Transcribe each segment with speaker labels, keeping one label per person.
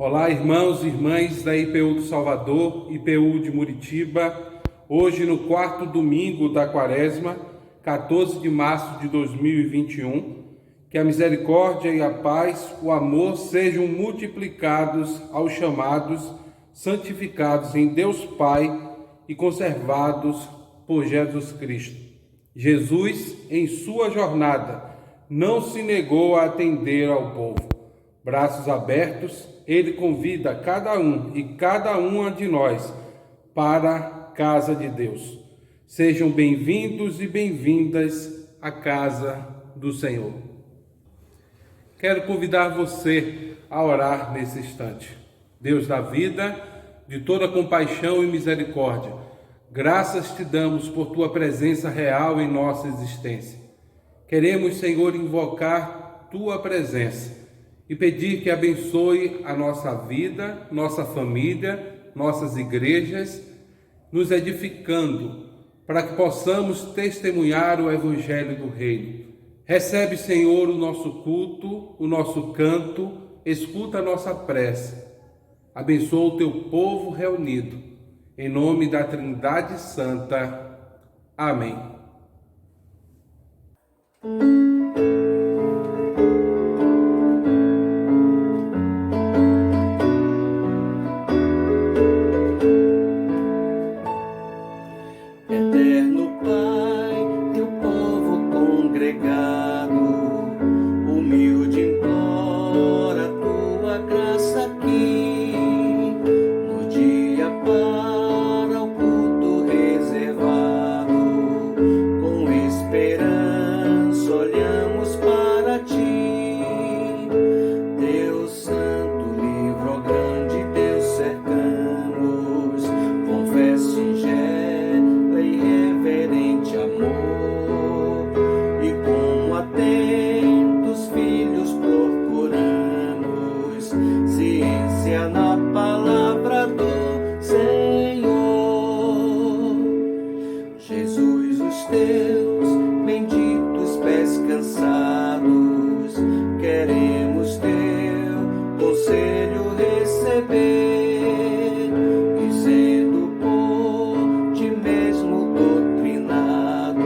Speaker 1: Olá, irmãos e irmãs da IPU do Salvador, IPU de Muritiba. Hoje, no quarto domingo da Quaresma, 14 de março de 2021, que a misericórdia e a paz, o amor sejam multiplicados aos chamados, santificados em Deus Pai e conservados por Jesus Cristo. Jesus, em sua jornada, não se negou a atender ao povo. Braços abertos, ele convida cada um e cada uma de nós para a casa de Deus. Sejam bem-vindos e bem-vindas à casa do Senhor. Quero convidar você a orar nesse instante. Deus da vida, de toda compaixão e misericórdia, graças te damos por tua presença real em nossa existência. Queremos, Senhor, invocar tua presença e pedir que abençoe a nossa vida, nossa família, nossas igrejas, nos edificando para que possamos testemunhar o Evangelho do Reino. Recebe, Senhor, o nosso culto, o nosso canto, escuta a nossa prece. Abençoa o teu povo reunido. Em nome da Trindade Santa. Amém.
Speaker 2: Eterno Pai, teu povo congregado, humilde implora tua graça aqui, no dia para o culto reservado, com esperança olhamos para ti, Deus Santo, livre, ó grande Deus, cercamos, com fé singela e reverente amor, e com atentos filhos procuramos ciência na palavra do Senhor. Jesus, os teus benditos pés cansados, queremos teu conselho receber, e sendo por ti mesmo doutrinados,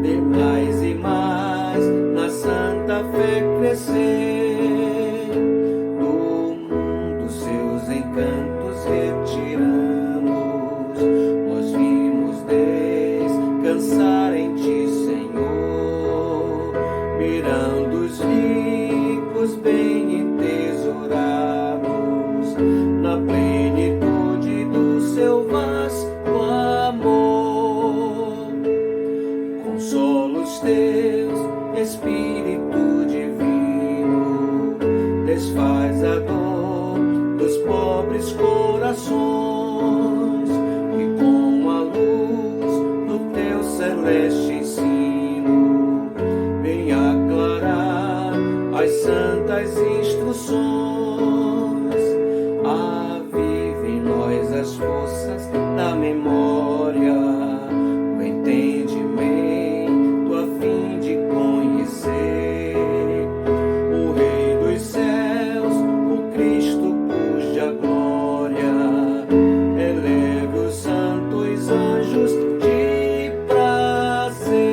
Speaker 2: de mais e mais na santa fé crescer, do mundo seus encantos retiramos, nós vimos descansar em ti, Senhor, mirando os ricos bem entesourados na plenitude do seu vasto amor. Consola os teus, Espírito divino, desfaz a dor dos pobres corações, e com a luz do teu celeste ensino, vem aclarar as santas instruções, aviva em nós as forças da memória, o entendimento a fim de conhecer o Rei dos céus, o Cristo cuja glória eleve os santos anjos de prazer.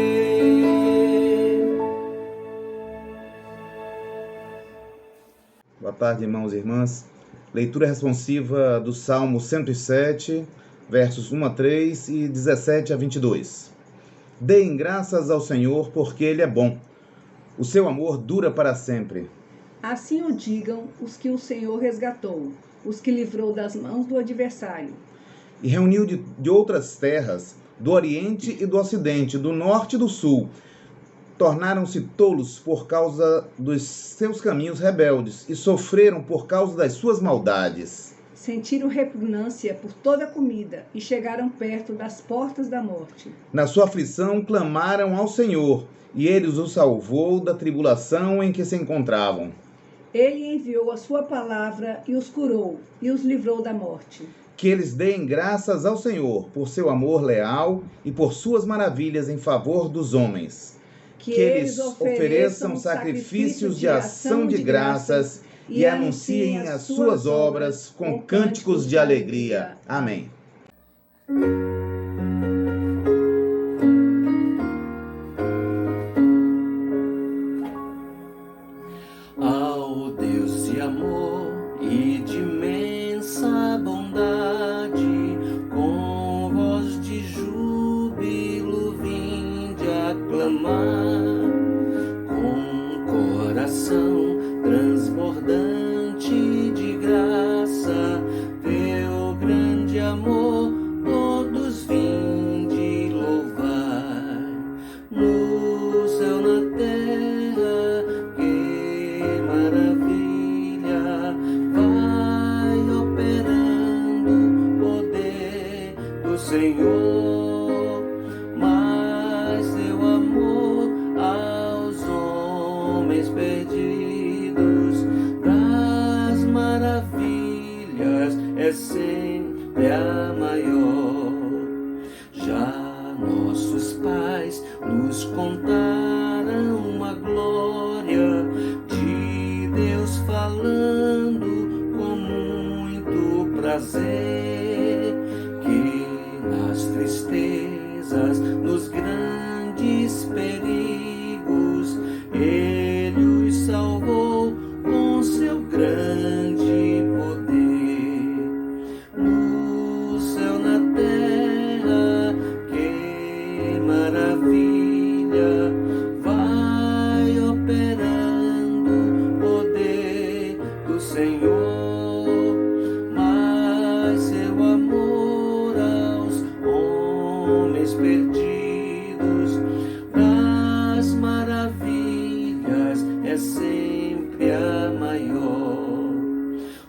Speaker 3: Boa tarde, irmãos e irmãs. Leitura responsiva do Salmo 107, versos 1 a 3 e 17 a 22. Deem graças ao Senhor, porque Ele é bom. O seu amor dura para sempre.
Speaker 4: Assim o digam os que o Senhor resgatou, os que livrou das mãos do adversário.
Speaker 3: E reuniu de outras terras, do Oriente e do Ocidente, do Norte e do Sul. Tornaram-se tolos por causa dos seus caminhos rebeldes e sofreram por causa das suas maldades.
Speaker 4: Sentiram repugnância por toda a comida e chegaram perto das portas da morte.
Speaker 3: Na sua aflição clamaram ao Senhor, e Ele os salvou da tribulação em que se encontravam.
Speaker 4: Ele enviou a sua palavra e os curou, e os livrou da morte.
Speaker 3: Que eles deem graças ao Senhor por seu amor leal e por suas maravilhas em favor dos homens. Que eles ofereçam sacrifícios de ação de graças e anunciem as suas obras com cânticos de alegria. Amém.
Speaker 2: Ao Deus de amor e de imensa bondade, com voz de júbilo vinde aclamar, com coração transbordante de graça, teu grande amor todos vinde louvar. No céu, na terra, que maravilha, vai operando o poder do Senhor, mas teu amor aos homens perdidos das maravilhas é sempre a maior. Já nossos pais nos contaram uma glória de Deus falando com muito prazer, que nas tristezas, nos grandes perigos, Ele os salvou com seu grande poder. No céu, na terra, que maravilha, vai operando o poder do Senhor, mas seu amor aos homens perdidos das maravilhas é sempre a maior.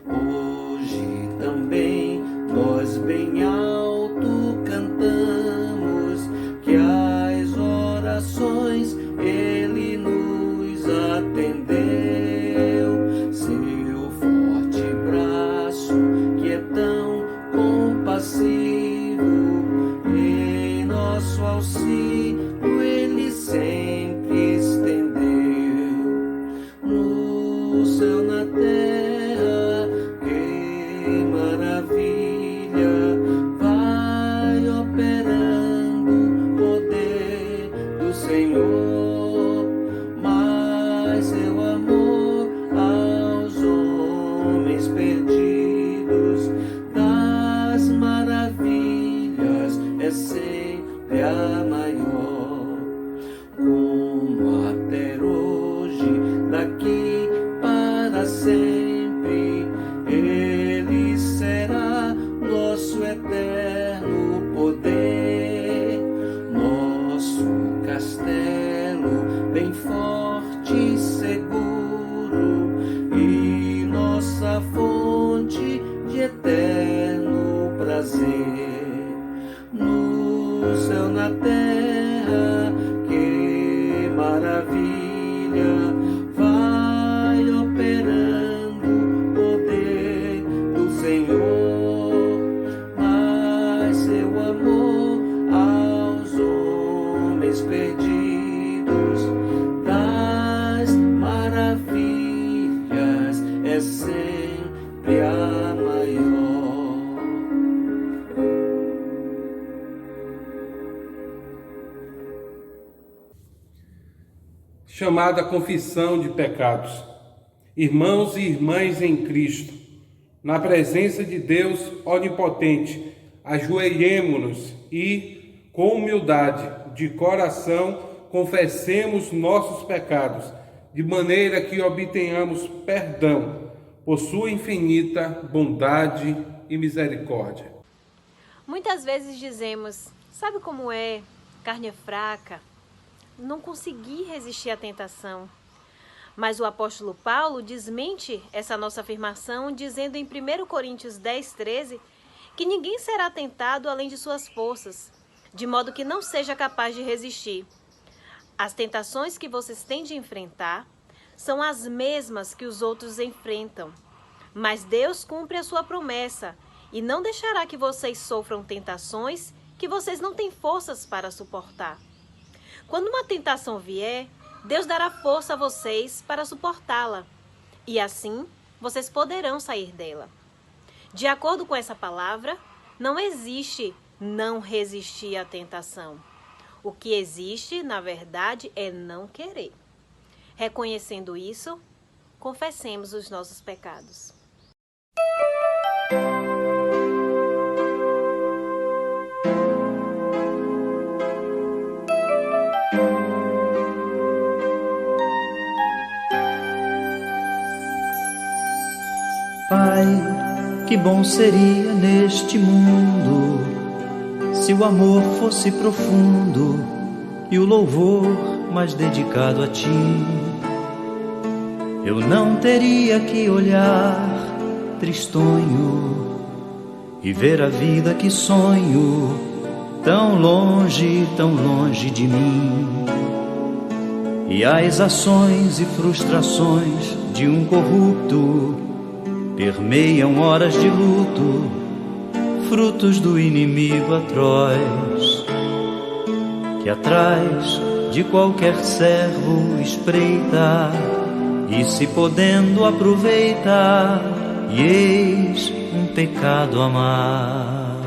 Speaker 2: Hoje também nós bem alto cantamos que as orações Ele nos atendeu. Seu forte braço que é tão compassivo, em nosso auxílio Ele sempre estendeu. No céu, na terra, que maravilha, vai operando o poder do Senhor, mas seu amor aos homens perdidos das maravilhas é sempre a maior. Como até hoje, daqui para sempre, Ele será nosso eterno poder, nosso castelo bem forte e seguro, e nossa fonte de eterno prazer. No céu, na terra, que maravilha, vai operando o poder do Senhor, mas seu amor aos homens perdidos das maravilhas é sempre a maior.
Speaker 1: Chamada confissão de pecados. Irmãos e irmãs em Cristo, na presença de Deus onipotente, ajoelhemo-nos e, com humildade de coração, confessemos nossos pecados, de maneira que obtenhamos perdão por sua infinita bondade e misericórdia.
Speaker 5: Muitas vezes dizemos, sabe como é? Carne é fraca, não consegui resistir à tentação. Mas o apóstolo Paulo desmente essa nossa afirmação, dizendo em 1 Coríntios 10:13, que ninguém será tentado além de suas forças, de modo que não seja capaz de resistir. As tentações que vocês têm de enfrentar são as mesmas que os outros enfrentam. Mas Deus cumpre a sua promessa e não deixará que vocês sofram tentações que vocês não têm forças para suportar. Quando uma tentação vier, Deus dará força a vocês para suportá-la. E assim, vocês poderão sair dela. De acordo com essa palavra, não existe não resistir à tentação. O que existe, na verdade, é não querer. Reconhecendo isso, confessemos os nossos pecados.
Speaker 2: Pai, que bom seria neste mundo se o amor fosse profundo e o louvor mais dedicado a ti. Eu não teria que olhar tristonho e ver a vida que sonho tão longe de mim. E as ações e frustrações de um corrupto permeiam horas de luto, frutos do inimigo atroz, que atrás de qualquer servo espreita, e se podendo aproveita, e eis um pecado a mais.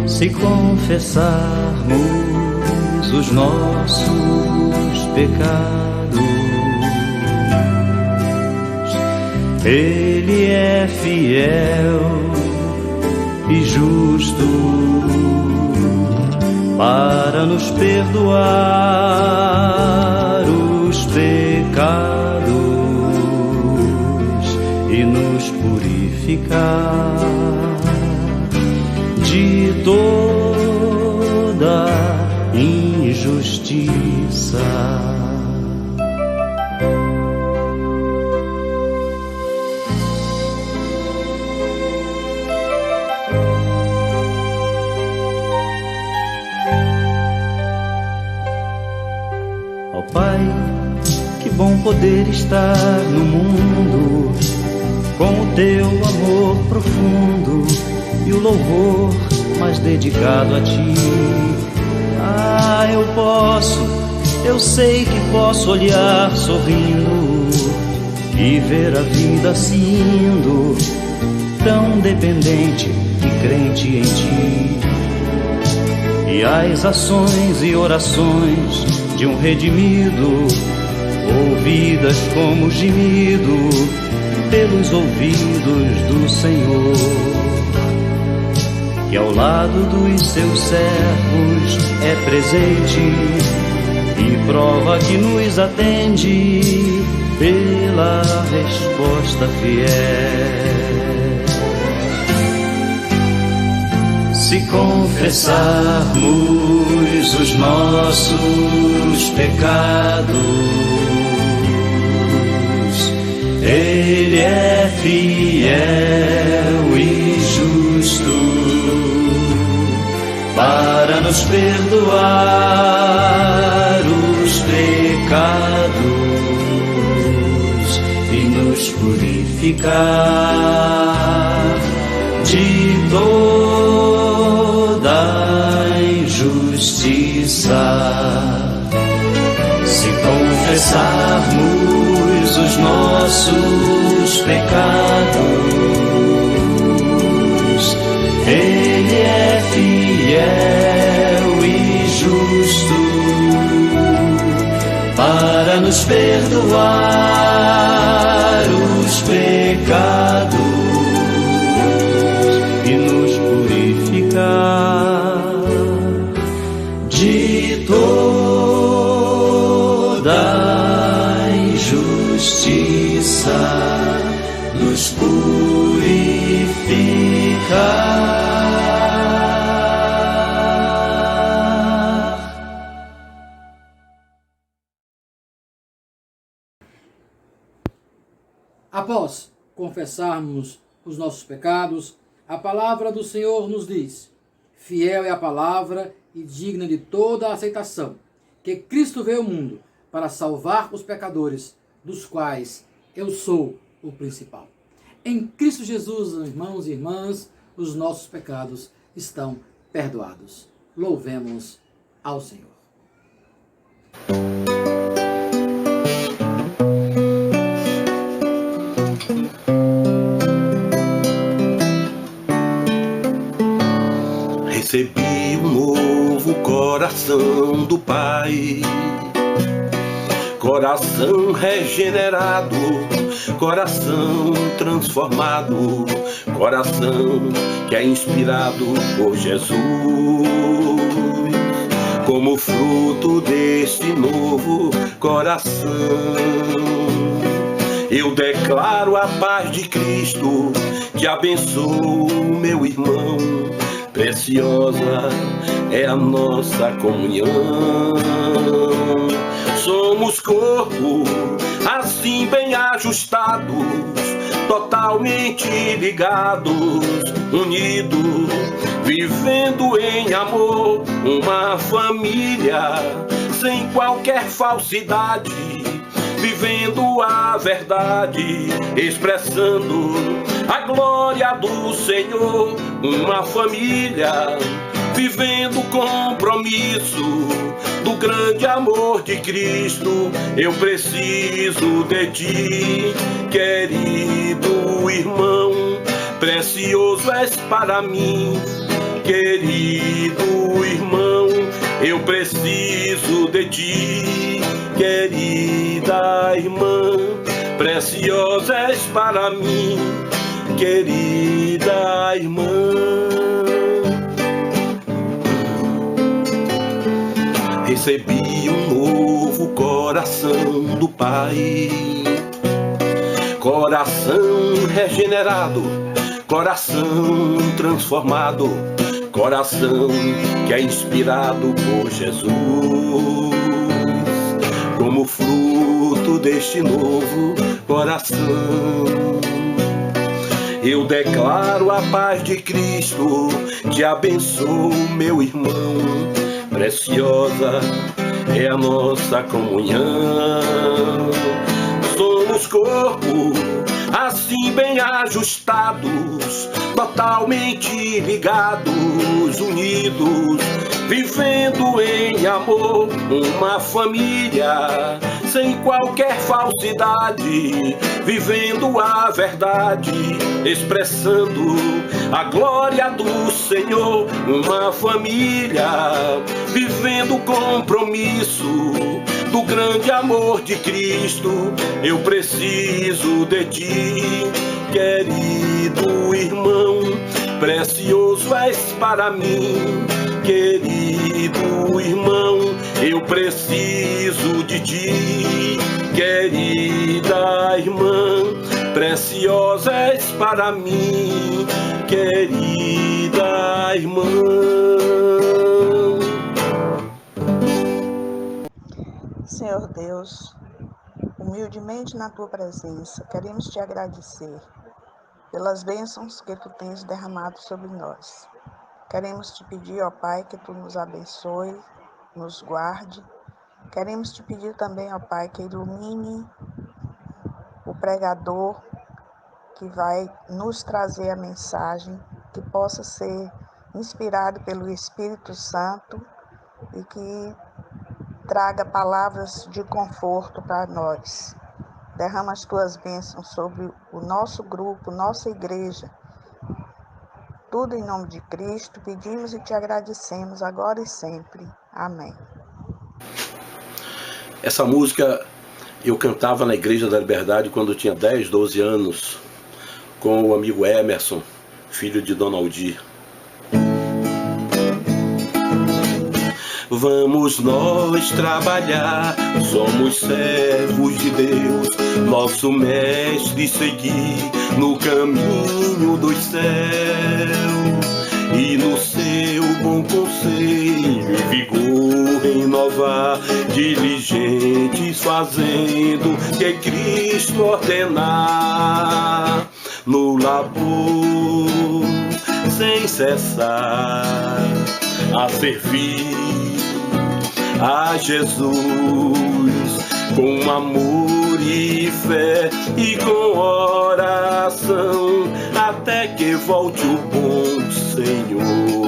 Speaker 2: Se confessarmos os nossos pecados, Ele é fiel e justo para nos perdoar os pecados e nos purificar de toda injustiça. Pai, que bom poder estar no mundo com o teu amor profundo e o louvor mais dedicado a ti. Eu sei que posso olhar sorrindo e ver a vida assim indo, tão dependente e crente em ti. E as ações e orações de um redimido, ouvidas como gemido pelos ouvidos do Senhor, que ao lado dos seus servos é presente e prova que nos atende pela resposta fiel. Se confessarmos os nossos pecados, Ele é fiel e justo para nos perdoar os pecados e nos purificar de toda injustiça. Se confessarmos os nossos pecados, Ele é fiel e justo para nos perdoar os pecados e nos purificar de toda injustiça, nos purificar.
Speaker 6: Após confessarmos os nossos pecados, a palavra do Senhor nos diz: fiel é a palavra e digna de toda a aceitação, que Cristo veio ao mundo para salvar os pecadores, dos quais eu sou o principal. Em Cristo Jesus, irmãos e irmãs, os nossos pecados estão perdoados. Louvemos ao Senhor.
Speaker 7: Recebi um novo coração do Pai, coração regenerado, coração transformado, coração que é inspirado por Jesus. Como fruto deste novo coração, eu declaro a paz de Cristo, que abençoa o meu irmão. Preciosa é a nossa comunhão. Somos corpo, assim bem ajustados, totalmente ligados, unidos, vivendo em amor, uma família sem qualquer falsidade, vivendo a verdade, expressando a glória do Senhor, uma família vivendo o compromisso do grande amor de Cristo. Eu preciso de ti, querido irmão, precioso és para mim, querido irmão. Eu preciso de ti, querida irmã, preciosa és para mim, querida irmã. Recebi um novo coração do Pai, coração regenerado, coração transformado, coração que é inspirado por Jesus. Como fruto deste novo coração, eu declaro a paz de Cristo, te abençoo, meu irmão. Preciosa é a nossa comunhão. Somos corpo, assim bem ajustados, totalmente ligados, unidos, vivendo em amor, uma família sem qualquer falsidade, vivendo a verdade, expressando a glória do Senhor, uma família vivendo o compromisso do grande amor de Cristo. Eu preciso de ti, querido irmão, precioso és para mim, querido irmão. Eu preciso de ti, querida irmã, preciosa és para mim, querida irmã.
Speaker 8: Senhor Deus, humildemente na Tua presença, queremos Te agradecer pelas bênçãos que Tu tens derramado sobre nós. Queremos Te pedir, ó Pai, que Tu nos abençoe, nos guarde. Queremos Te pedir também, ó Pai, que ilumine o pregador que vai nos trazer a mensagem, que possa ser inspirado pelo Espírito Santo e que traga palavras de conforto para nós. Derrama as Tuas bênçãos sobre o nosso grupo, nossa igreja. Tudo em nome de Cristo, pedimos e Te agradecemos agora e sempre. Amém.
Speaker 7: Essa música eu cantava na Igreja da Liberdade quando eu tinha 10, 12 anos, com o amigo Emerson, filho de Dona Aldir. Vamos nós trabalhar, somos servos de Deus, nosso mestre seguir no caminho dos céus, e no seu bom conselho e vigor renovar, diligentes fazendo que Cristo ordenar, no labor sem cessar a servir a Jesus, com amor e fé e com oração, até que volte o bom Senhor.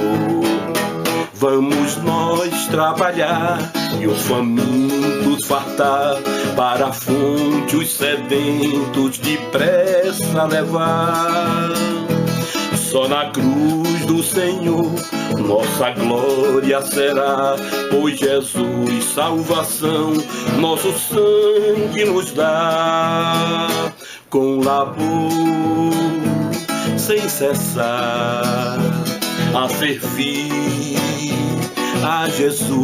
Speaker 7: Vamos nós trabalhar e os famintos fartar, para a fonte os sedentos depressa levar. Só na cruz do Senhor nossa glória será, pois Jesus salvação nosso sangue nos dá. Com labor sem cessar a servir a Jesus,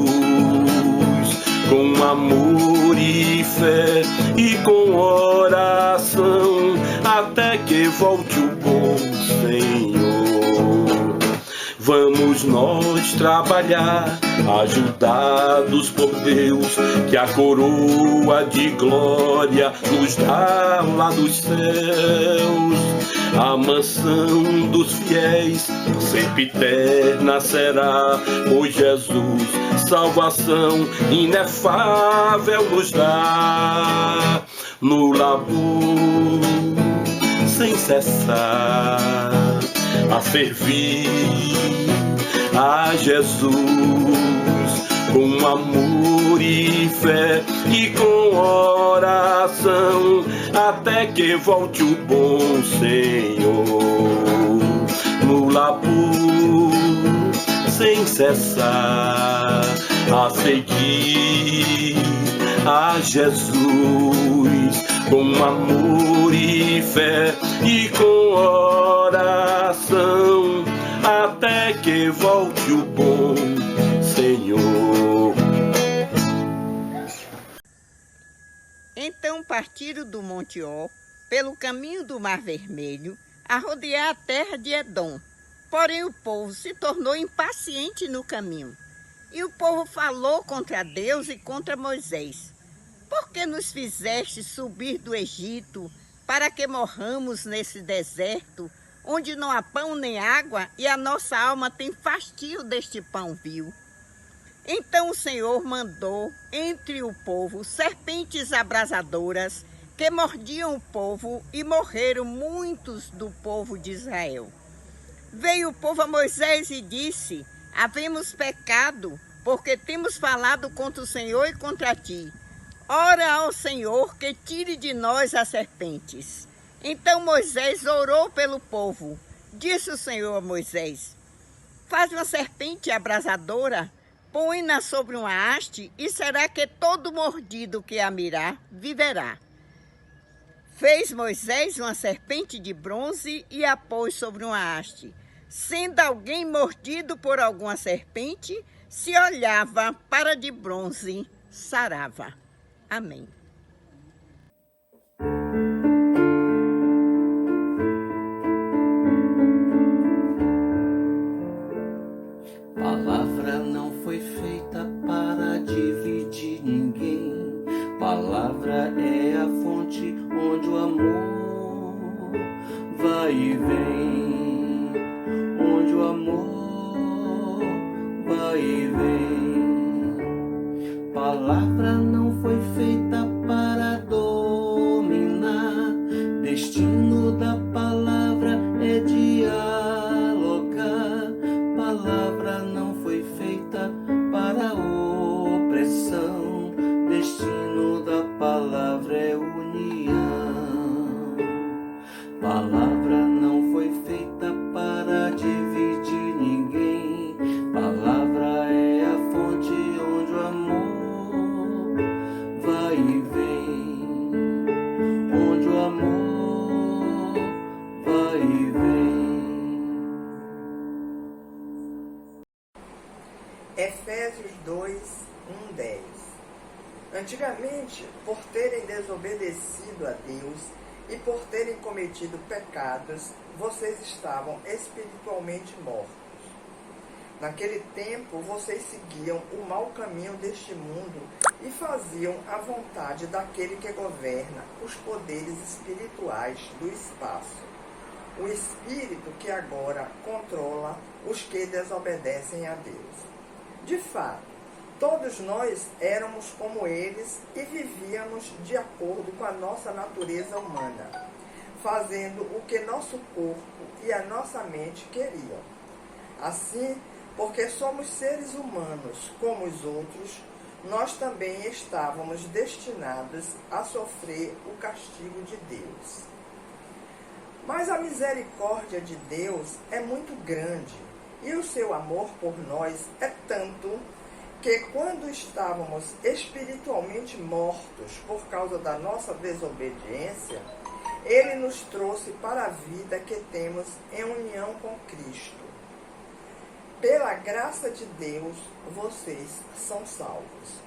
Speaker 7: com amor e fé e com oração, até que volte o bom Senhor. Vamos nós trabalhar, ajudados por Deus, que a coroa de glória nos dá lá dos céus. A mansão dos fiéis sempre eterna será, pois Jesus salvação inefável nos dá. No labor sem cessar a servir a Jesus, com amor e fé e com oração, até que volte o bom Senhor. No labor sem cessar a seguir a Jesus, com amor e fé e com oração, até que volte o bom Senhor.
Speaker 9: Então partiram do Monte Ó, pelo caminho do Mar Vermelho, a rodear a terra de Edom. Porém o povo se tornou impaciente no caminho. E o povo falou contra Deus e contra Moisés: por que nos fizeste subir do Egito, para que morramos nesse deserto, onde não há pão nem água, e a nossa alma tem fastio deste pão vil? Então o Senhor mandou entre o povo serpentes abrasadoras, que mordiam o povo, e morreram muitos do povo de Israel. Veio o povo a Moisés e disse: havemos pecado, porque temos falado contra o Senhor e contra ti. Ora ao Senhor que tire de nós as serpentes. Então Moisés orou pelo povo. Disse o Senhor a Moisés: faz uma serpente abrasadora, põe-na sobre uma haste, e será que todo mordido que a mirar viverá. Fez Moisés uma serpente de bronze e a pôs sobre uma haste. Sendo alguém mordido por alguma serpente, se olhava para de bronze, sarava. Amém.
Speaker 2: Palavra não foi feita para dividir ninguém. Palavra é a fonte onde o amor vai e vem. Onde o amor vai e vem. Palavra não foi feita para dominar. Destino da palavra é dialogar. Palavra não foi feita para opressão. Destino da palavra é união. Palavra não foi feita para dividir ninguém. Palavra é a fonte onde o amor vai e vem. Onde o amor vai e vem.
Speaker 10: Efésios 2:1-10. Antigamente, por terem desobedecido a Deus e por terem cometido pecados, vocês estavam espiritualmente mortos. Naquele tempo, vocês seguiam o mau caminho deste mundo e faziam a vontade daquele que governa os poderes espirituais do espaço, o espírito que agora controla os que desobedecem a Deus. De fato, todos nós éramos como eles e vivíamos de acordo com a nossa natureza humana, fazendo o que nosso corpo e a nossa mente queriam. Assim, porque somos seres humanos como os outros, nós também estávamos destinados a sofrer o castigo de Deus. Mas a misericórdia de Deus é muito grande e o seu amor por nós é tanto que quando estávamos espiritualmente mortos por causa da nossa desobediência, Ele nos trouxe para a vida que temos em união com Cristo. Pela graça de Deus, vocês são salvos.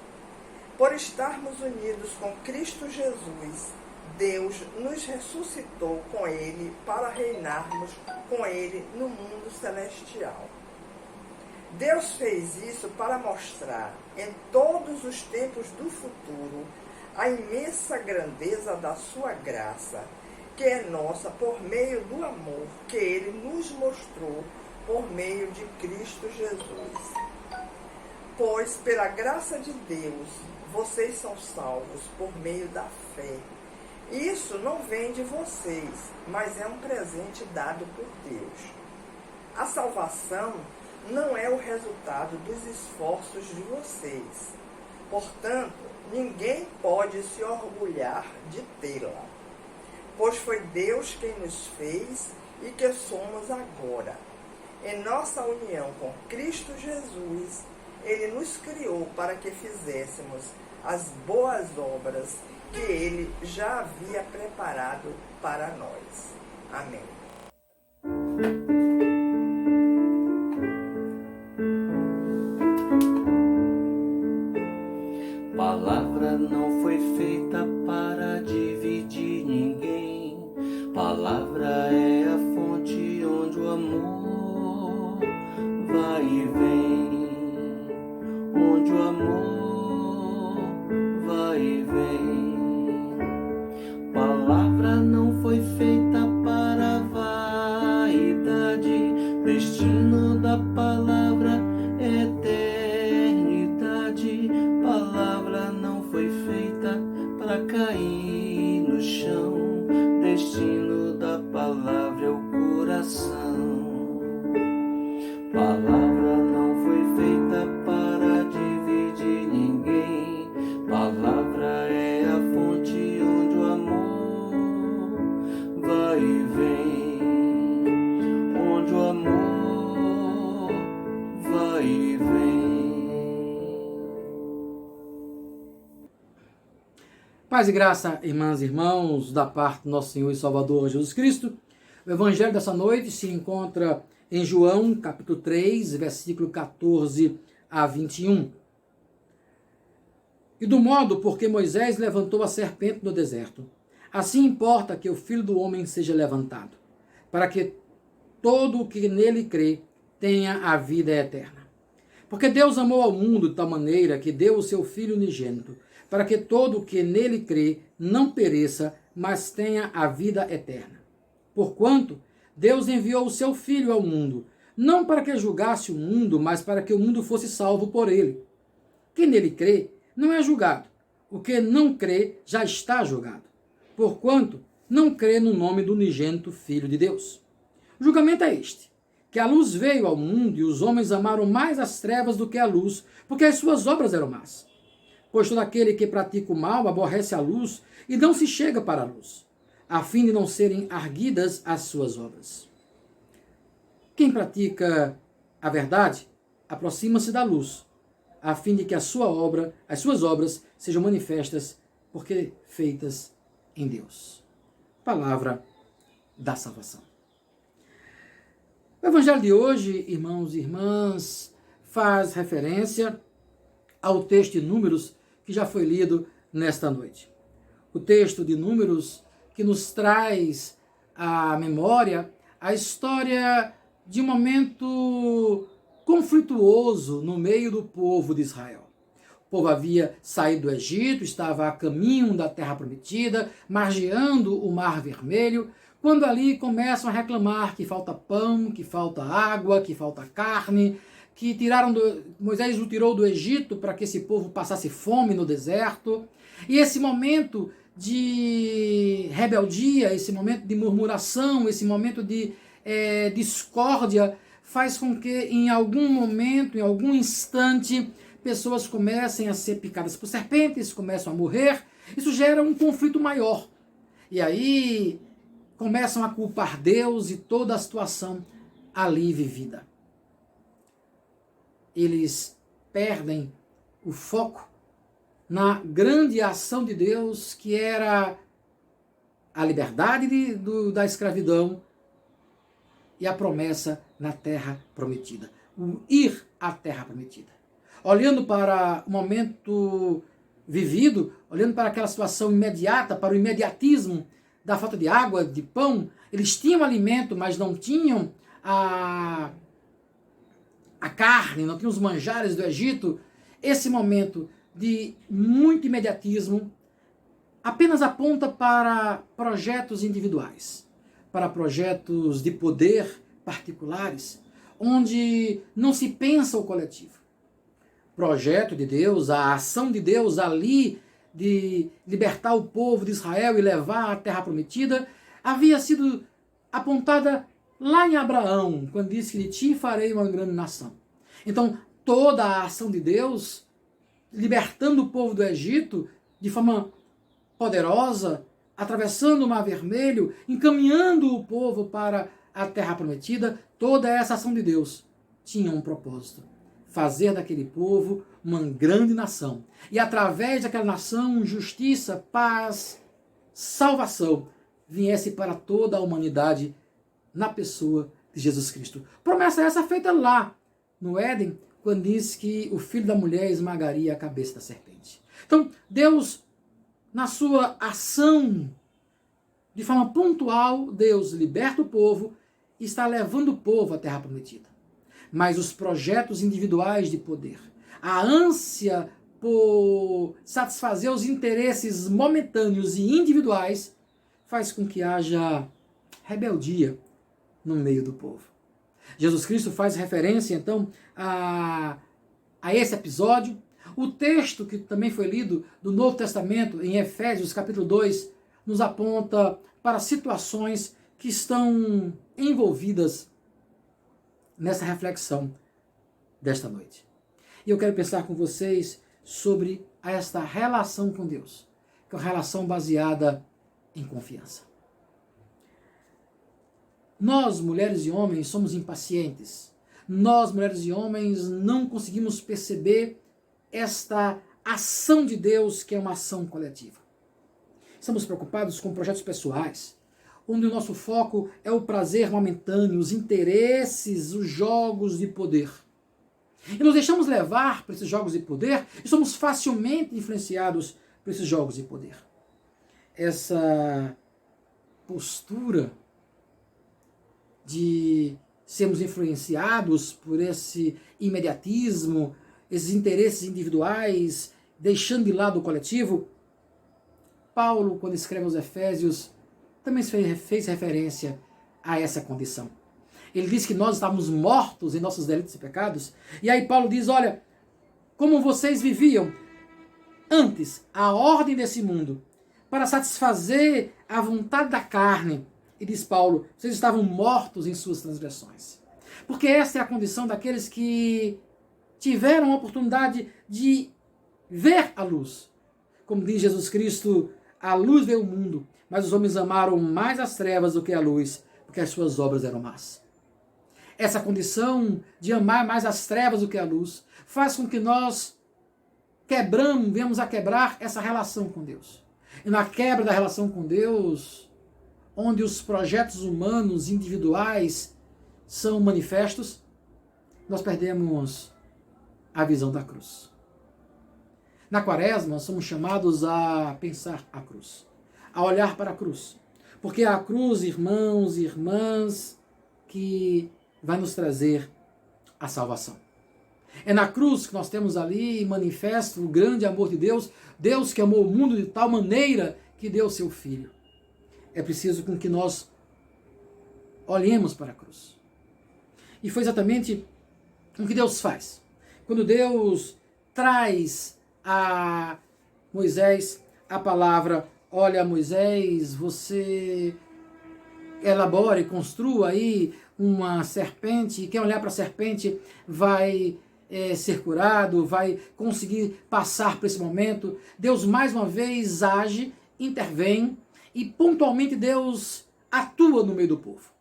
Speaker 10: Por estarmos unidos com Cristo Jesus, Deus nos ressuscitou com Ele para reinarmos com Ele no mundo celestial. Deus fez isso para mostrar em todos os tempos do futuro a imensa grandeza da sua graça, que é nossa por meio do amor que Ele nos mostrou por meio de Cristo Jesus. Pois, pela graça de Deus, vocês são salvos por meio da fé. Isso não vem de vocês, mas é um presente dado por Deus. A salvação não é o resultado dos esforços de vocês. Portanto, ninguém pode se orgulhar de tê-la, pois foi Deus quem nos fez e que somos agora. Em nossa união com Cristo Jesus, Ele nos criou para que fizéssemos as boas obras que Ele já havia preparado para nós. Amém.
Speaker 2: Palavra não foi feita para dividir ninguém. Palavra é a fonte onde o amor vai e vem. Onde o amor vai e vem. Palavra não foi feita para vaidade. Destino da palavra é eternidade. Palavra não foi feita para cair no chão. Destino da palavra é o coração. Palavra não foi feita para dividir ninguém. Palavra é a fonte onde o amor vai e vem. Onde o amor vai e vem.
Speaker 6: Paz e graça, irmãs e irmãos, da parte do nosso Senhor e Salvador Jesus Cristo. O evangelho dessa noite se encontra em João, capítulo 3, versículo 14 a 21. E do modo porque Moisés levantou a serpente no deserto, assim importa que o Filho do Homem seja levantado, para que todo o que nele crê tenha a vida eterna. Porque Deus amou ao mundo de tal maneira que deu o seu Filho unigênito, para que todo o que nele crê não pereça, mas tenha a vida eterna. Porquanto Deus enviou o seu Filho ao mundo, não para que julgasse o mundo, mas para que o mundo fosse salvo por ele. Quem nele crê não é julgado. O que não crê já está julgado, porquanto não crê no nome do unigênito Filho de Deus. O julgamento é este, que a luz veio ao mundo e os homens amaram mais as trevas do que a luz, porque as suas obras eram más. Pois todo aquele que pratica o mal aborrece a luz e não se chega para a luz, a fim de não serem arguidas as suas obras. Quem pratica a verdade aproxima-se da luz, a fim de que as suas obras sejam manifestas, porque feitas em Deus. Palavra da salvação. O evangelho de hoje, irmãos e irmãs, faz referência ao texto de Números que já foi lido nesta noite. O texto de Números que nos traz à memória a história de um momento conflituoso no meio do povo de Israel. O povo havia saído do Egito, estava a caminho da terra prometida, margeando o Mar Vermelho, quando ali começam a reclamar que falta pão, que falta água, que falta carne, que Moisés o tirou do Egito para que esse povo passasse fome no deserto. E esse momento de rebeldia, esse momento de murmuração, esse momento de discórdia, faz com que em algum momento, em algum instante, pessoas comecem a ser picadas por serpentes, começam a morrer, isso gera um conflito maior. E aí começam a culpar Deus e toda a situação ali vivida. Eles perdem o foco na grande ação de Deus, que era a liberdade da escravidão e a promessa na terra prometida. O ir à terra prometida. Olhando para o momento vivido, olhando para aquela situação imediata, para o imediatismo da falta de água, de pão, eles tinham alimento, mas não tinham a carne, não tinham os manjares do Egito. Esse momento de muito imediatismo apenas aponta para projetos individuais, para projetos de poder particulares, onde não se pensa o coletivo. Projeto de Deus, a ação de Deus ali de libertar o povo de Israel e levar à terra prometida, havia sido apontada lá em Abraão, quando disse que de ti farei uma grande nação. Então, toda a ação de Deus, libertando o povo do Egito de forma poderosa, atravessando o Mar Vermelho, encaminhando o povo para a terra prometida, toda essa ação de Deus tinha um propósito: fazer daquele povo uma grande nação. E através daquela nação, justiça, paz, salvação viesse para toda a humanidade na pessoa de Jesus Cristo. Promessa essa feita lá no Éden, quando diz que o filho da mulher esmagaria a cabeça da serpente. Então, Deus, na sua ação, de forma pontual, Deus liberta o povo e está levando o povo à terra prometida. Mas os projetos individuais de poder, a ânsia por satisfazer os interesses momentâneos e individuais, faz com que haja rebeldia no meio do povo. Jesus Cristo faz referência, então, a esse episódio. O texto que também foi lido do Novo Testamento, em Efésios capítulo 2, nos aponta para situações que estão envolvidas nessa reflexão desta noite. E eu quero pensar com vocês sobre esta relação com Deus, que é uma relação baseada em confiança. Nós, mulheres e homens, somos impacientes. Nós, mulheres e homens, não conseguimos perceber esta ação de Deus, que é uma ação coletiva. Estamos preocupados com projetos pessoais, onde o nosso foco é o prazer momentâneo, os interesses, os jogos de poder. E nos deixamos levar por esses jogos de poder e somos facilmente influenciados por esses jogos de poder. Essa postura de sermos influenciados por esse imediatismo, esses interesses individuais, deixando de lado o coletivo, Paulo, quando escreve aos Efésios, também fez referência a essa condição. Ele diz que nós estávamos mortos em nossos delitos e pecados, e aí Paulo diz, olha, como vocês viviam antes, a ordem desse mundo, para satisfazer a vontade da carne. E diz Paulo, vocês estavam mortos em suas transgressões. Porque essa é a condição daqueles que tiveram a oportunidade de ver a luz. Como diz Jesus Cristo, a luz veio ao mundo, mas os homens amaram mais as trevas do que a luz, porque as suas obras eram más. Essa condição de amar mais as trevas do que a luz faz com que nós venhamos a quebrar essa relação com Deus. E na quebra da relação com Deus, onde os projetos humanos individuais são manifestos, nós perdemos a visão da cruz. Na Quaresma, somos chamados a pensar a cruz, a olhar para a cruz. Porque é a cruz, irmãos e irmãs, que vai nos trazer a salvação. É na cruz que nós temos ali manifesto o grande amor de Deus, Deus que amou o mundo de tal maneira que deu seu Filho. É preciso com que nós olhemos para a cruz. E foi exatamente o que Deus faz. Quando Deus traz a Moisés a palavra, olha Moisés, você elabore, construa aí uma serpente, e quem olhar para a serpente vai ser curado, vai conseguir passar por esse momento. Deus mais uma vez age, intervém e pontualmente Deus atua no meio do povo.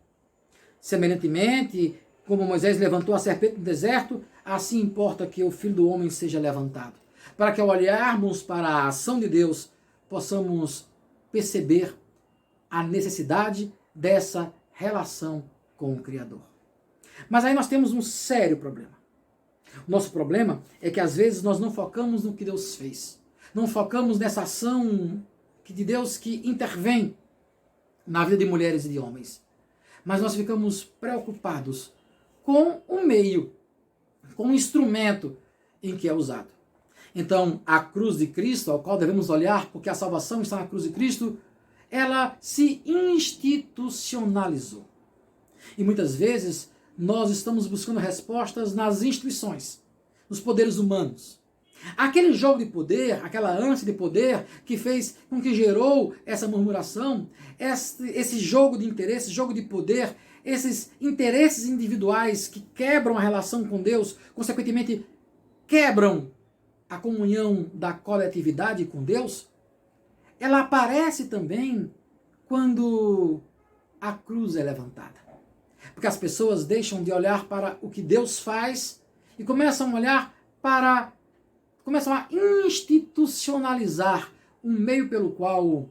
Speaker 6: Semelhantemente, como Moisés levantou a serpente no deserto, assim importa que o Filho do Homem seja levantado, para que ao olharmos para a ação de Deus, possamos perceber a necessidade dessa relação com o Criador. Mas aí nós temos um sério problema. O nosso problema é que às vezes nós não focamos no que Deus fez. Não focamos nessa ação de Deus que intervém na vida de mulheres e de homens. Mas nós ficamos preocupados com o meio, com o instrumento em que é usado. Então, a cruz de Cristo, ao qual devemos olhar, porque a salvação está na cruz de Cristo, ela se institucionalizou. E muitas vezes nós estamos buscando respostas nas instituições, nos poderes humanos. Aquele jogo de poder, aquela ânsia de poder que fez com que gerou essa murmuração, esse jogo de interesse, jogo de poder, esses interesses individuais que quebram a relação com Deus, consequentemente quebram a comunhão da coletividade com Deus, ela aparece também quando a cruz é levantada. Porque as pessoas deixam de olhar para o que Deus faz e começam a institucionalizar um meio pelo qual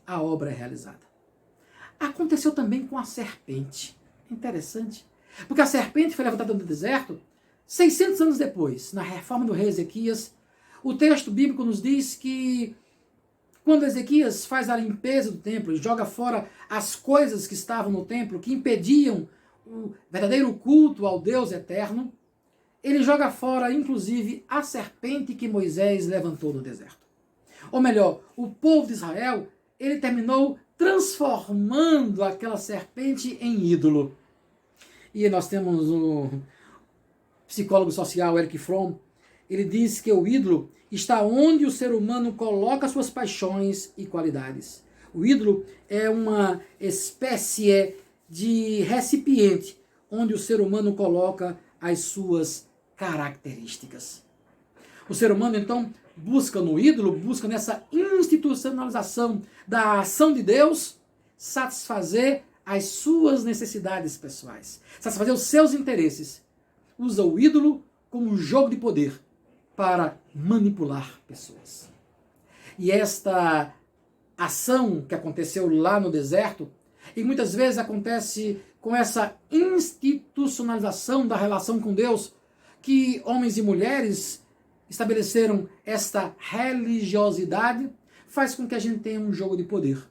Speaker 6: a obra é realizada. Aconteceu também com a serpente. Interessante. Porque a serpente foi levantada no deserto 600 anos depois, na reforma do rei Ezequias. O texto bíblico nos diz que quando Ezequias faz a limpeza do templo e joga fora as coisas que estavam no templo, que impediam o verdadeiro culto ao Deus eterno, ele joga fora, inclusive, a serpente que Moisés levantou no deserto. Ou melhor, o povo de Israel, ele terminou transformando aquela serpente em ídolo. E nós temos o psicólogo social Erich Fromm, ele diz que o ídolo está onde o ser humano coloca suas paixões e qualidades. O ídolo é uma espécie de recipiente onde o ser humano coloca as suas características. O ser humano, então, busca no ídolo, busca nessa institucionalização da ação de Deus, satisfazer as suas necessidades pessoais, satisfazer os seus interesses. Usa o ídolo como um jogo de poder para manipular pessoas. E esta ação que aconteceu lá no deserto, e muitas vezes acontece com essa institucionalização da relação com Deus, que homens e mulheres estabeleceram esta religiosidade, faz com que a gente tenha um jogo de poder,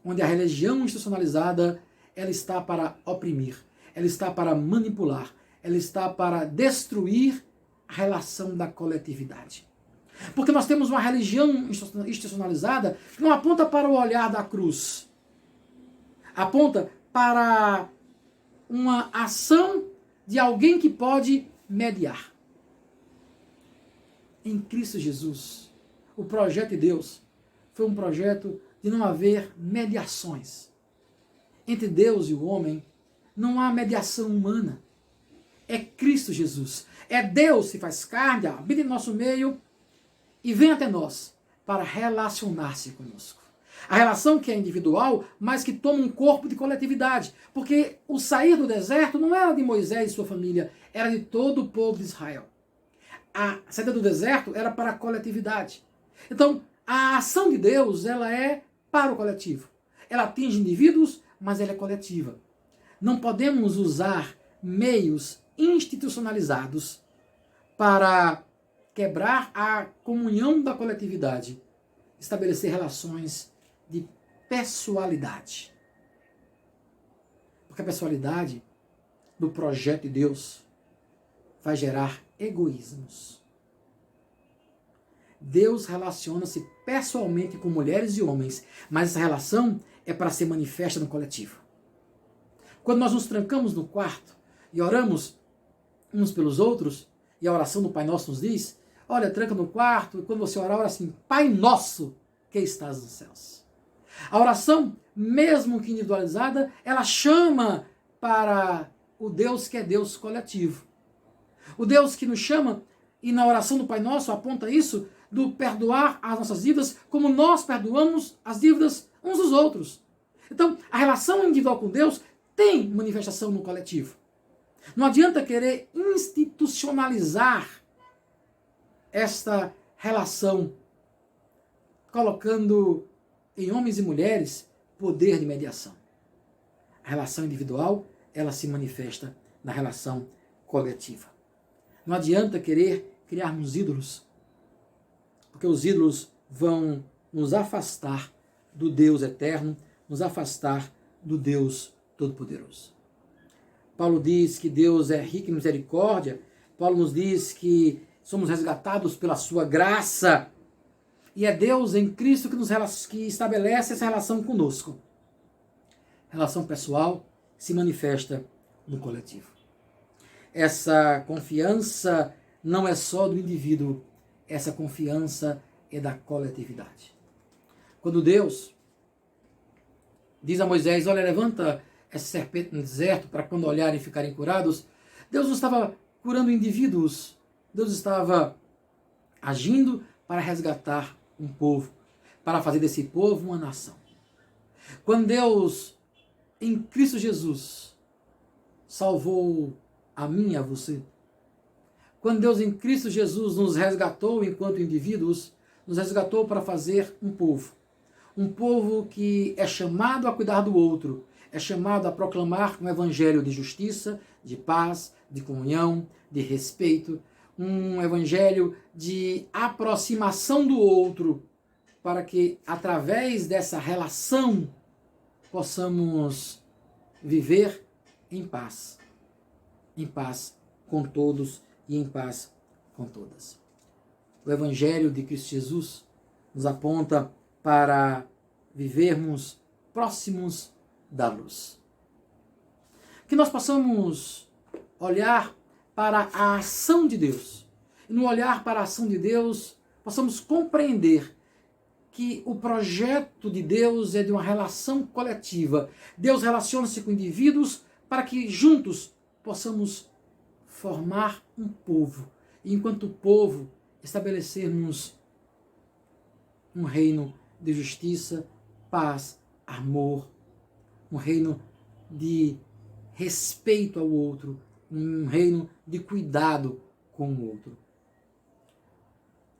Speaker 6: onde a religião institucionalizada, ela está para oprimir, ela está para manipular, ela está para destruir a relação da coletividade. Porque nós temos uma religião institucionalizada que não aponta para o olhar da cruz, aponta para uma ação de alguém que pode mediar. Em Cristo Jesus, o projeto de Deus foi um projeto de não haver mediações. Entre Deus e o homem não há mediação humana. É Cristo Jesus. É Deus que faz carne, habita em nosso meio e vem até nós para relacionar-se conosco. A relação que é individual, mas que toma um corpo de coletividade. Porque o sair do deserto não era de Moisés e sua família, era de todo o povo de Israel. A saída do deserto era para a coletividade. Então, a ação de Deus, ela é para o coletivo. Ela atinge indivíduos, mas ela é coletiva. Não podemos usar meios institucionalizados para quebrar a comunhão da coletividade, estabelecer relações de pessoalidade. Porque a pessoalidade do projeto de Deus vai gerar egoísmos. Deus relaciona-se pessoalmente com mulheres e homens, mas essa relação é para ser manifesta no coletivo. Quando nós nos trancamos no quarto e oramos uns pelos outros, e a oração do Pai Nosso nos diz, olha, tranca no quarto, e quando você orar, ora assim, Pai Nosso que estás nos céus. A oração, mesmo que individualizada, ela chama para o Deus que é Deus coletivo. O Deus que nos chama, e na oração do Pai Nosso aponta isso, do perdoar as nossas dívidas como nós perdoamos as dívidas uns dos outros. Então, a relação individual com Deus tem manifestação no coletivo. Não adianta querer institucionalizar esta relação, colocando em homens e mulheres poder de mediação. A relação individual, ela se manifesta na relação coletiva. Não adianta querer criarmos ídolos, porque os ídolos vão nos afastar do Deus eterno, nos afastar do Deus Todo-Poderoso. Paulo diz que Deus é rico em misericórdia. Paulo nos diz que somos resgatados pela sua graça. E é Deus em Cristo que estabelece essa relação conosco. Relação pessoal se manifesta no coletivo. Essa confiança não é só do indivíduo, essa confiança é da coletividade. Quando Deus diz a Moisés, olha, levanta essa serpente no deserto para quando olharem ficarem curados, Deus não estava curando indivíduos, Deus estava agindo para resgatar um povo, para fazer desse povo uma nação. Quando Deus, em Cristo Jesus, salvou a mim e a você, quando Deus em Cristo Jesus nos resgatou enquanto indivíduos, nos resgatou para fazer um povo que é chamado a cuidar do outro, é chamado a proclamar um evangelho de justiça, de paz, de comunhão, de respeito, um evangelho de aproximação do outro, para que através dessa relação possamos viver em paz com todos e em paz com todas. O evangelho de Cristo Jesus nos aponta para vivermos próximos da luz. Que nós possamos olhar para a ação de Deus. E no olhar para a ação de Deus, possamos compreender que o projeto de Deus é de uma relação coletiva. Deus relaciona-se com indivíduos para que juntos possamos formar um povo. E enquanto povo, estabelecermos um reino de justiça, paz, amor, um reino de respeito ao outro, um reino de cuidado com o outro.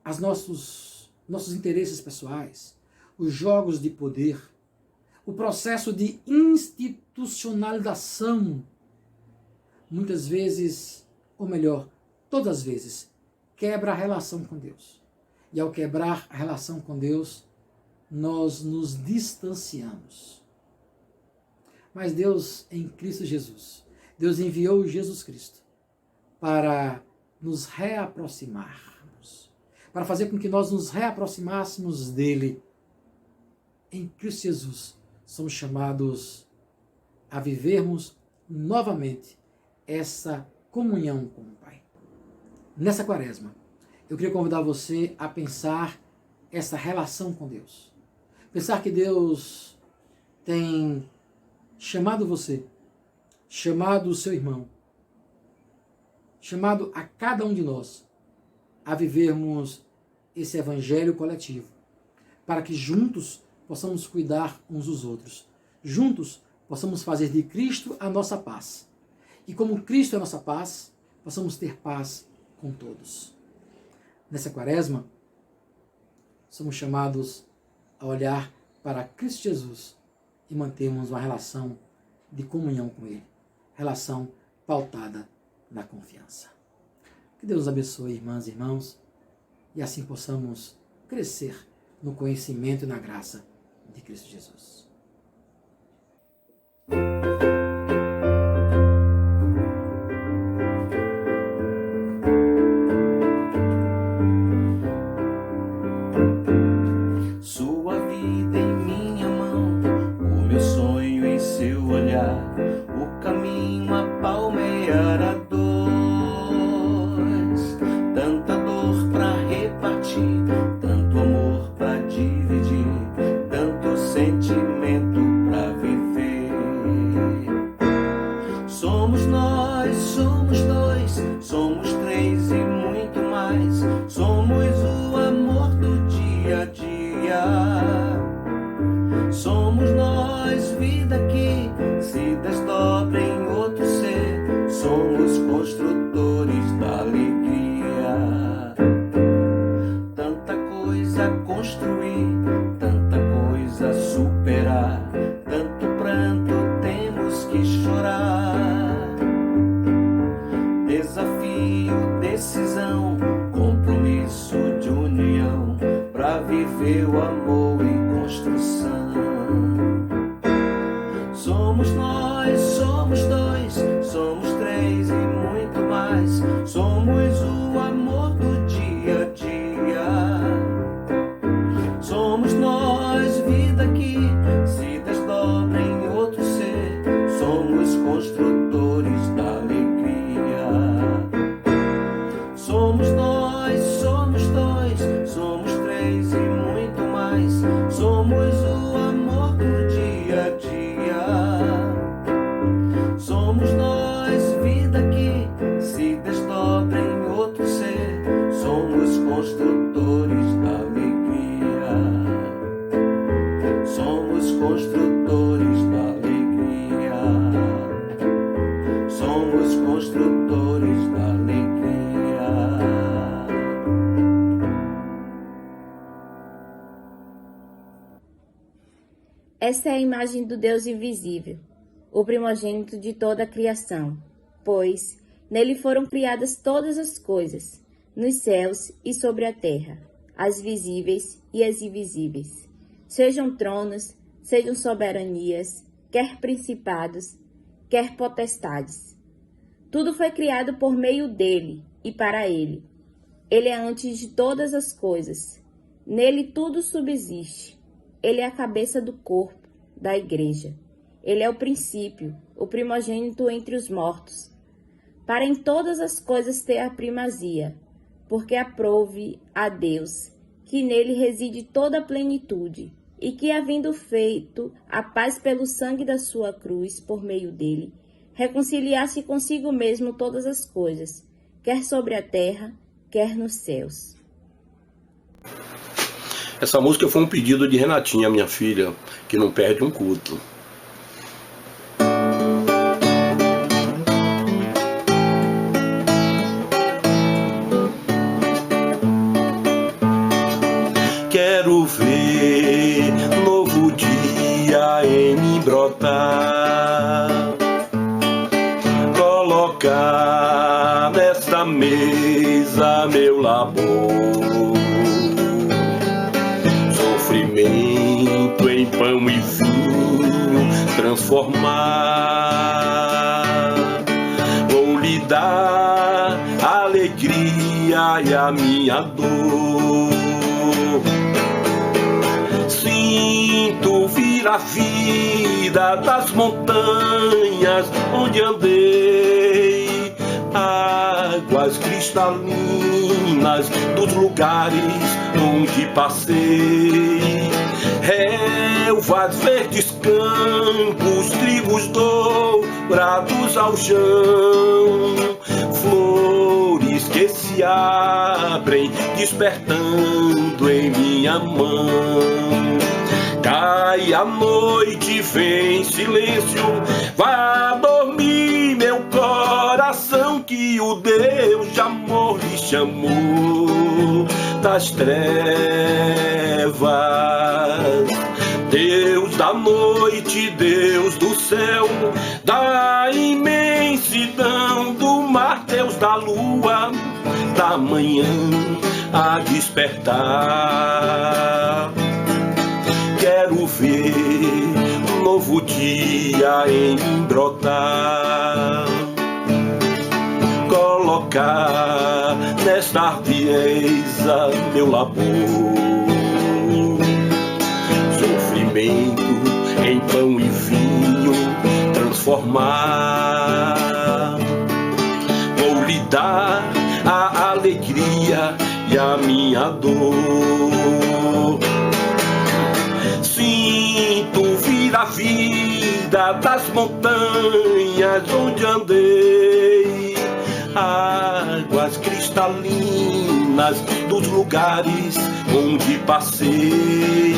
Speaker 6: Os nossos interesses pessoais, os jogos de poder, o processo de institucionalização, muitas vezes, ou melhor, todas as vezes, quebra a relação com Deus. E ao quebrar a relação com Deus, nós nos distanciamos. Mas Deus em Cristo Jesus, Deus enviou Jesus Cristo para nos reaproximarmos, para fazer com que nós nos reaproximássemos dele. Em Cristo Jesus, somos chamados a vivermos novamente essa comunhão com o Pai. Nessa quaresma, eu queria convidar você a pensar essa relação com Deus. Pensar que Deus tem chamado você, chamado o seu irmão, chamado a cada um de nós a vivermos esse evangelho coletivo, para que juntos possamos cuidar uns dos outros. Juntos possamos fazer de Cristo a nossa paz. E como Cristo é a nossa paz, possamos ter paz com todos. Nessa quaresma, somos chamados a olhar para Cristo Jesus e mantermos uma relação de comunhão com Ele. Relação pautada na confiança. Que Deus nos abençoe, irmãs e irmãos, e assim possamos crescer no conhecimento e na graça de Cristo Jesus.
Speaker 7: Sua vida em minha mão, o meu sonho em seu olhar, o caminho a palmear a dois, tanta dor pra repartir, tanto amor pra dividir, tanto sentimento pra viver. Somos nós, somos dois, somos
Speaker 11: que se desdobra em outro ser. Somos construtores da alegria. Tanta coisa a construir, tanta coisa a superar, tanto pranto temos que chorar. Desafio, decisão, compromisso de união, pra viver o amor em construção. Somos nós, somos dois, somos três e muito mais. Somos o amor do dia a dia. Somos nós, vida que se desdobra em outro ser. Somos construtores da alegria. Somos nós, somos dois, somos três e muito mais. Somos o amor do dia a dia. Somos nós, vida que se desdobra em outro ser. Somos construtores da alegria. Somos construtores da alegria. Somos construtores da alegria.
Speaker 12: Esta é a imagem do Deus invisível, o primogênito de toda a criação, pois nele foram criadas todas as coisas, nos céus e sobre a terra, as visíveis e as invisíveis, sejam tronos, sejam soberanias, quer principados, quer potestades. Tudo foi criado por meio dele e para ele. Ele é antes de todas as coisas. Nele tudo subsiste. Ele é a cabeça do corpo, da igreja. Ele é o princípio, o primogênito entre os mortos, para em todas as coisas ter a primazia, porque aprouve a Deus, que nele reside toda a plenitude, e que, havendo feito a paz pelo sangue da sua cruz, por meio dele, reconciliasse consigo mesmo todas as coisas, quer sobre a terra, quer nos céus.
Speaker 7: Essa música foi um pedido de Renatinha, minha filha, que não perde um culto. Quero ver novo dia em mim brotar, colocar nesta mesa meu labor, sofrimento em pão e vinho transformar. Vou lhe dar a alegria e a minha dor. Sinto vir a vida das montanhas onde andei, águas cristalinas dos lugares onde passei, relvas, verdes campos, trigos dourados ao chão, flores que se abrem despertando em minha mão. Cai a noite, vem silêncio, vá dormir meu coração, que o Deus de amor lhe chamou das trevas. Deus da noite, Deus do céu, da imensidão do mar, Deus da lua, da manhã a despertar. Quero ver um novo dia em mim brotar, colocar nesta ardieza meu labor, sofrimento em pão e vinho transformar. Vou lhe dar a alegria e a minha dor. Sinto vir a vida das montanhas onde andei, águas cristalinas ruínas dos lugares onde passei.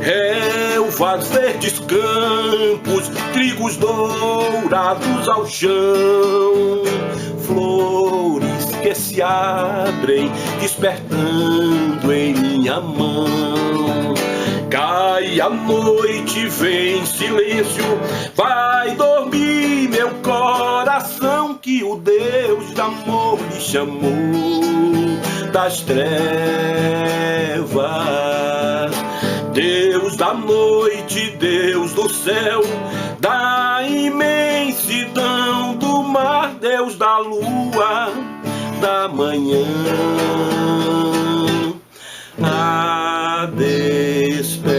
Speaker 7: Relvas, verdes campos, trigos dourados ao chão, flores que se abrem, despertando em minha mão. Cai a noite, vem silêncio, vai dormir meu coração, que o Deus de amor lhe chamou das trevas. Deus da noite, Deus do céu, da imensidão do mar, Deus da lua, da manhã, a despertar.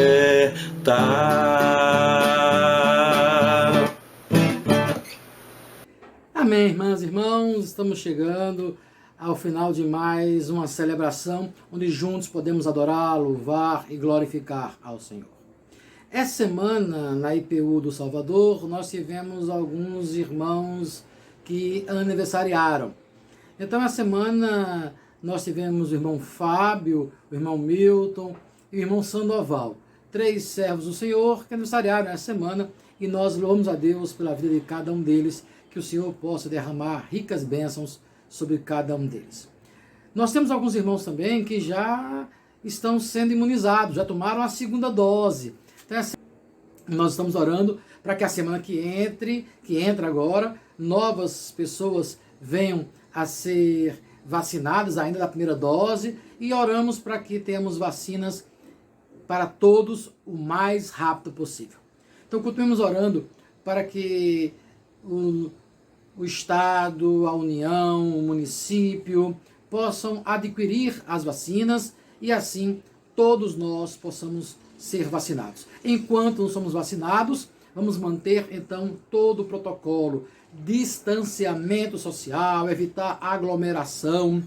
Speaker 6: Amém, irmãs e irmãos, estamos chegando ao final de mais uma celebração onde juntos podemos adorar, louvar e glorificar ao Senhor. Essa semana, na IPU do Salvador, nós tivemos alguns irmãos que aniversariaram. Então, essa semana, nós tivemos o irmão Fábio, o irmão Milton e o irmão Sandoval. 3 servos do Senhor que aniversariaram essa semana, e nós louvamos a Deus pela vida de cada um deles, que o Senhor possa derramar ricas bênçãos sobre cada um deles. Nós temos alguns irmãos também que já estão sendo imunizados, já tomaram a 2ª dose. Então, nós estamos orando para que a semana que entra agora, novas pessoas venham a ser vacinadas ainda da 1ª dose, e oramos para que tenhamos vacinas para todos o mais rápido possível. Então, continuemos orando para que o Estado, a União, o município possam adquirir as vacinas e assim todos nós possamos ser vacinados. Enquanto não somos vacinados, vamos manter então todo o protocolo, distanciamento social, evitar aglomeração,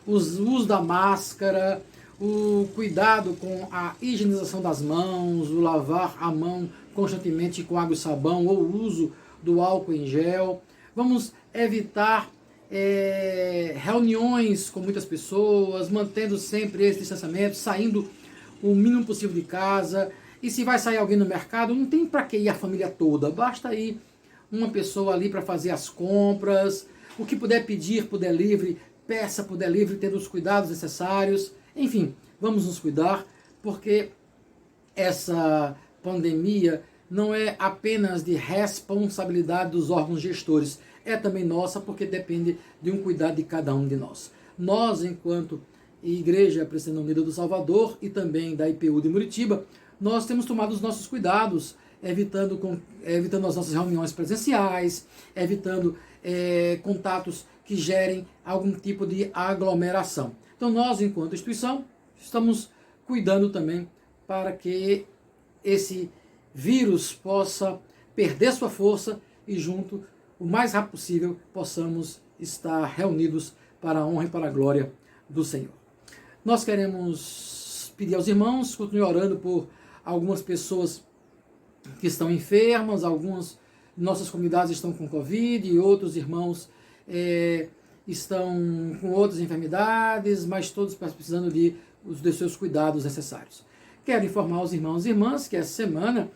Speaker 6: o uso da máscara, o cuidado com a higienização das mãos, o lavar a mão constantemente com água e sabão ou o uso do álcool em gel. Vamos evitar reuniões com muitas pessoas, mantendo sempre esse distanciamento, saindo o mínimo possível de casa. E se vai sair alguém no mercado, não tem para que ir a família toda, basta ir uma pessoa ali para fazer as compras. O que puder pedir por delivery, peça por delivery, tendo os cuidados necessários. Enfim, vamos nos cuidar, porque essa pandemia não é apenas de responsabilidade dos órgãos gestores, é também nossa, porque depende de um cuidado de cada um de nós. Nós, enquanto Igreja Presbiteriana Unida do Salvador e também da IPU de Muritiba, nós temos tomado os nossos cuidados, evitando as nossas reuniões presenciais, evitando contatos que gerem algum tipo de aglomeração. Então nós, enquanto instituição, estamos cuidando também para que esse vírus possa perder sua força e junto, o mais rápido possível, possamos estar reunidos para a honra e para a glória do Senhor. Nós queremos pedir aos irmãos, continuem orando por algumas pessoas que estão enfermas, algumas nossas comunidades estão com Covid e outros irmãos estão com outras enfermidades, mas todos precisando dos seus cuidados necessários. Quero informar os irmãos e irmãs que essa semana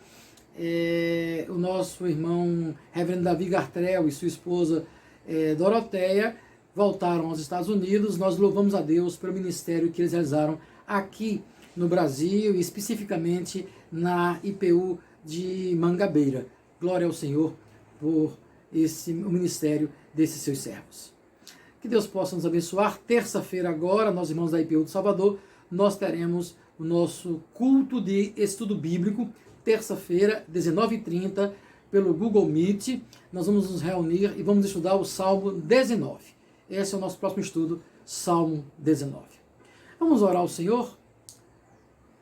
Speaker 6: o nosso irmão Reverendo Davi Gartrell e sua esposa Doroteia voltaram aos Estados Unidos. Nós louvamos a Deus pelo ministério que eles realizaram aqui no Brasil e especificamente na IPU de Mangabeira. Glória ao Senhor por o ministério desses seus servos. Que Deus possa nos abençoar. Terça-feira agora, nós irmãos da IPU do Salvador, nós teremos o nosso culto de estudo bíblico, terça-feira, 19h30, pelo Google Meet. Nós vamos nos reunir e vamos estudar o Salmo 19. Esse é o nosso próximo estudo, Salmo 19. Vamos orar ao Senhor?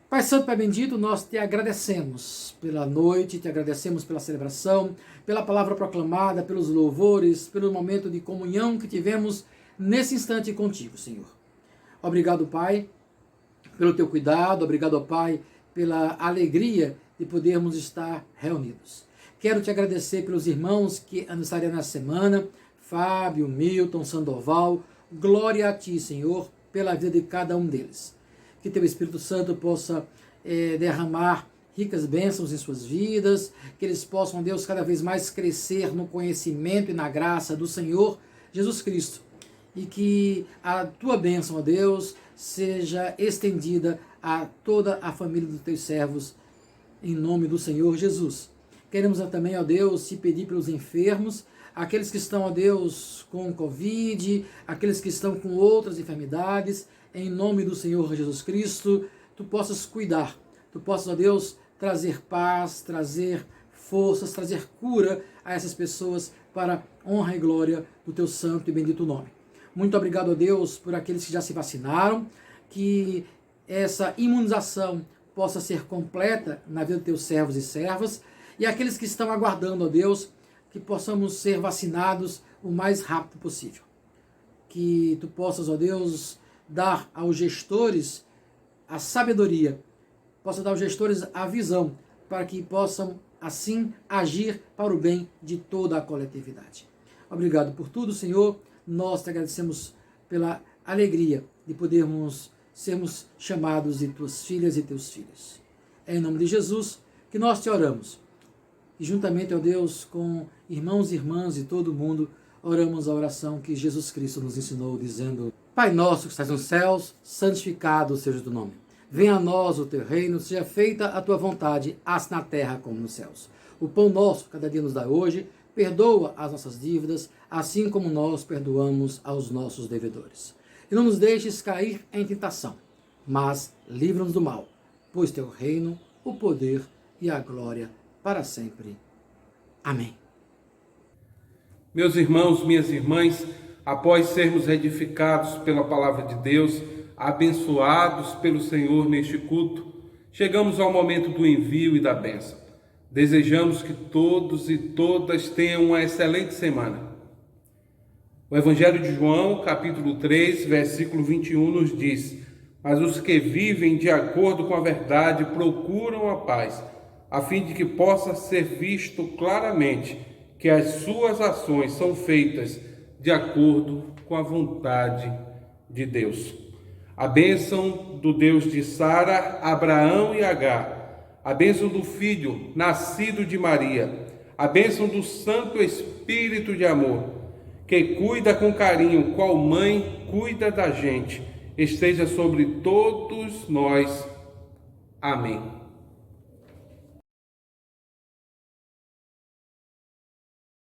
Speaker 6: Pai Santo, Pai Bendito, nós te agradecemos pela noite, te agradecemos pela celebração, pela palavra proclamada, pelos louvores, pelo momento de comunhão que tivemos nesse instante contigo, Senhor. Obrigado, Pai, pelo teu cuidado, obrigado, Pai, pela alegria de podermos estar reunidos. Quero te agradecer pelos irmãos que aniversariam nessa semana, Fábio, Milton, Sandoval. Glória a ti, Senhor, pela vida de cada um deles. Que teu Espírito Santo possa derramar ricas bênçãos em suas vidas, que eles possam, Deus, cada vez mais crescer no conhecimento e na graça do Senhor Jesus Cristo. E que a tua bênção, ó Deus, seja estendida a toda a família dos teus servos, em nome do Senhor Jesus. Queremos também, ó Deus, te pedir pelos enfermos, aqueles que estão, ó Deus, com Covid, aqueles que estão com outras enfermidades, em nome do Senhor Jesus Cristo, tu possas cuidar, tu possas, ó Deus, trazer paz, trazer forças, trazer cura a essas pessoas para honra e glória do teu santo e bendito nome. Muito obrigado, ó Deus, por aqueles que já se vacinaram, que essa imunização possa ser completa na vida dos teus servos e servas, e aqueles que estão aguardando, ó Deus, que possamos ser vacinados o mais rápido possível. Que tu possas, ó Deus, dar aos gestores a sabedoria, possa dar aos gestores a visão, para que possam, assim, agir para o bem de toda a coletividade. Obrigado por tudo, Senhor. Nós te agradecemos pela alegria de podermos sermos chamados de tuas filhas e teus filhos. É em nome de Jesus que nós te oramos. E juntamente, ó Deus, com irmãos e irmãs de todo mundo, oramos a oração que Jesus Cristo nos ensinou, dizendo: Pai nosso que estás nos céus, santificado seja o teu nome. Venha a nós o teu reino, seja feita a tua vontade, assim na terra como nos céus. O pão nosso, cada dia nos dá hoje, perdoa as nossas dívidas, assim como nós perdoamos aos nossos devedores. E não nos deixes cair em tentação, mas livra-nos do mal, pois teu reino, o poder e a glória para sempre. Amém.
Speaker 1: Meus irmãos, minhas irmãs, após sermos edificados pela palavra de Deus, abençoados pelo Senhor neste culto, chegamos ao momento do envio e da bênção. Desejamos que todos e todas tenham uma excelente semana. O Evangelho de João, capítulo 3, versículo 21, nos diz: Mas os que vivem de acordo com a verdade procuram a paz, a fim de que possa ser visto claramente que as suas ações são feitas de acordo com a vontade de Deus. A bênção do Deus de Sara, Abraão e Agar, a bênção do Filho nascido de Maria, a bênção do Santo Espírito de amor, que cuida com carinho, qual mãe cuida da gente, esteja sobre todos nós. Amém.